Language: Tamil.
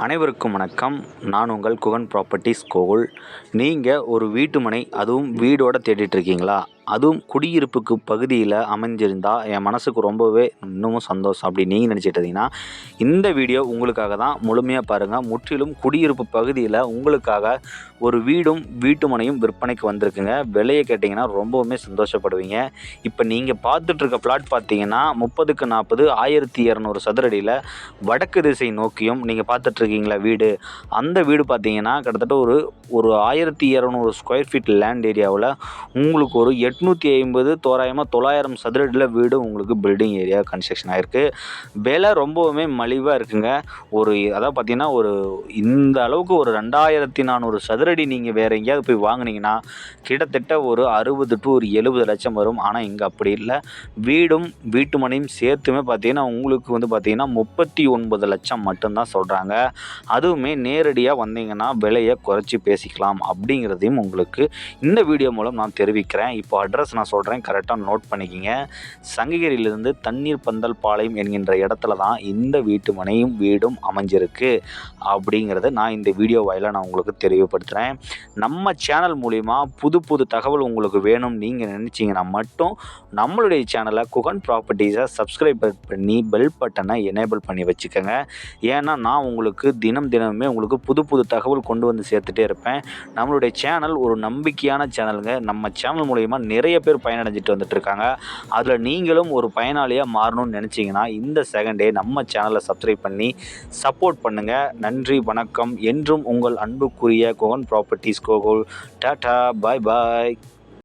அனைவருக்கும் வணக்கம். நான் உங்கள் குகன் ப்ராப்பர்ட்டிஸ் கோகுல். நீங்கள் ஒரு வீட்டு மனை, அதுவும் வீடோட தேடிட்டுருக்கீங்களா? அதுவும் குடியிருப்புக்கு பகுதியில் அமைஞ்சிருந்தால் என் மனசுக்கு ரொம்பவே இன்னமும் சந்தோஷம் அப்படி நீங்கள் நினச்சிட்டு இருந்தீங்கன்னா இந்த வீடியோ உங்களுக்காக தான். முழுமையாக பாருங்கள். முற்றிலும் குடியிருப்பு பகுதியில் உங்களுக்காக ஒரு வீடும் வீட்டு மனையும் விற்பனைக்கு வந்திருக்குங்க. விலையை கேட்டிங்கன்னா ரொம்பவுமே சந்தோஷப்படுவீங்க. இப்போ நீங்கள் பார்த்துட்ருக்க பிளாட் பார்த்தீங்கன்னா 30க்கு 40 1200 சதுரடியில் வடக்கு திசை நோக்கியும் நீங்கள் பார்த்துட்ருக்கீங்களா வீடு. அந்த வீடு பார்த்தீங்கன்னா கிட்டத்தட்ட ஒரு 1200 ஸ்கொயர் ஃபீட் லேண்ட் ஏரியாவில் உங்களுக்கு ஒரு 850 தோராயமாக 900 சதுரடியில் வீடு உங்களுக்கு பில்டிங் ஏரியா கன்ஸ்ட்ரக்ஷன் ஆகிருக்கு. விலை ரொம்பவுமே மலிவாக இருக்குங்க. அதாவது பார்த்தீங்கன்னா இந்த அளவுக்கு ஒரு 2400 சதுரடி நீங்கள் வேறு எங்கேயாவது போய் வாங்கினீங்கன்னா கிட்டத்தட்ட ஒரு 60 to 70 லட்சம் வரும். ஆனால் இங்கே அப்படி இல்லை. வீடும் வீட்டு மனையும் சேர்த்துமே பார்த்தீங்கன்னா உங்களுக்கு பார்த்தீங்கன்னா 39 லட்சம் மட்டும்தான் சொல்கிறாங்க. அதுவுமே நேரடியாக வந்தீங்கன்னா விலையை குறைச்சி பேசிக்கலாம் அப்படிங்கிறதையும் உங்களுக்கு இந்த வீடியோ மூலம் நான் தெரிவிக்கிறேன். இப்போ அட்ரஸ் நான் சொல்கிறேன், கரெக்டாக நோட் பண்ணிக்கிங்க. சங்ககிரியிலிருந்து தண்ணீர் பந்தல் பாளையம் என்கின்ற இடத்துல தான் இந்த வீட்டு மனையும் வீடும் அமைஞ்சிருக்கு அப்படிங்கிறத நான் இந்த வீடியோ வாயிலாக நான் உங்களுக்கு தெளிவுபடுத்துகிறேன். நம்ம சேனல் மூலிமா புது தகவல் உங்களுக்கு வேணும் நீங்கள் நினச்சிங்கன்னா மட்டும் நம்மளுடைய சேனலை குகன் ப்ராப்பர்ட்டிஸை சப்ஸ்கிரைப் பண்ணி பெல் பட்டனை எனேபிள் பண்ணி வச்சுக்கோங்க. ஏன்னா நான் உங்களுக்கு தினமே உங்களுக்கு புது தகவல் கொண்டு வந்து சேர்த்துட்டே இருப்பேன். நம்மளுடைய சேனல் ஒரு நம்பிக்கையான சேனலுங்க. நம்ம சேனல் மூலிமா நிறைய பேர் பயனடைஞ்சிட்டு வந்துட்டு இருக்காங்க. அதில் நீங்களும் ஒரு பயனாளியாக மாறணும்னு நினச்சிங்கன்னா இந்த செகண்டே நம்ம சேனலை சப்ஸ்கிரைப் பண்ணி சப்போர்ட் பண்ணுங்கள். நன்றி, வணக்கம். என்றும் உங்கள் அன்புக்குரிய குகன் ப்ராப்பர்ட்டிஸ் கோகுல். டாடா, பாய் பாய்.